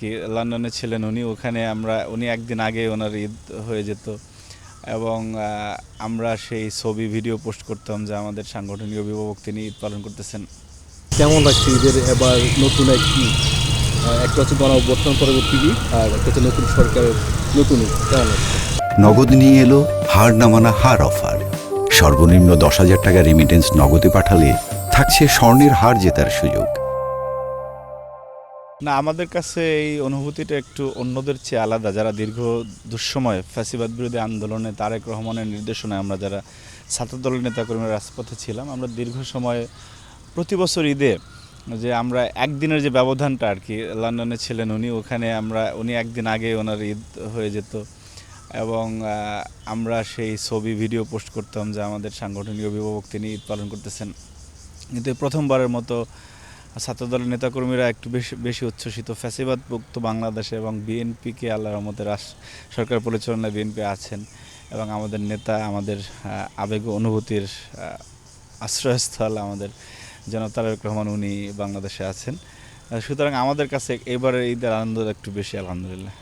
কি লন্ডনে ছিলেন উনি, ওখানে উনি একদিন আগে ওনার ঈদ হয়ে যেত এবং আমরা সেই ছবি ভিডিও পোস্ট করতাম যে আমাদের সাংগঠনিক অভিভাবক তিনি ঈদ পালন করতেছেন। কেমন লাগছে ঈদের এবার নতুন একটি একটা হচ্ছে গণঅভ্যুত্থান পরবর্তী ঈদ আর একটা হচ্ছে নতুন সরকারের নতুন ঈদ, কেমন লাগছে? নগদ নিয়ে এলো হার না মানা হার অফার। সর্বনিম্ন 10,000 টাকা রেমিটেন্স নগদে পাঠালে থাকছে স্বর্ণের হার জেতার সুযোগ। না, আমাদের কাছে এই অনুভূতিটা একটু অন্যদের চেয়ে আলাদা, যারা দীর্ঘ দুঃসময় ফ্যাসিবাদ বিরোধী আন্দোলনে তারেক রহমানের নির্দেশনায় আমরা যারা ছাত্রদলের নেতাকর্মীরা রাজপথে ছিলাম, আমরা দীর্ঘ সময় প্রতি বছর ঈদে যে আমরা একদিনের যে ব্যবধানটা আর কি, লন্ডনে ছিলেন উনি, ওখানে উনি একদিন আগে ওনার ঈদ হয়ে যেত এবং আমরা সেই ছবি ভিডিও পোস্ট করতাম যে আমাদের সাংগঠনিক অভিভাবক তিনি ঈদ পালন করতেছেন। কিন্তু প্রথমবারের মতো ছাত্রদলের নেতাকর্মীরা একটু বেশি উচ্ছ্বসিত। ফ্যাসিবাদ মুক্ত বাংলাদেশে এবং বিএনপিকে আল্লাহর রহমতে সরকার পরিচালনায় বিএনপি আছেন এবং আমাদের নেতা আমাদের আবেগ ও অনুভূতির আশ্রয়স্থল আমাদের জনাব তারেক রহমান, উনি বাংলাদেশে আছেন। সুতরাং আমাদের কাছে এবারের ঈদের আনন্দ একটু বেশি, আলহামদুলিল্লাহ।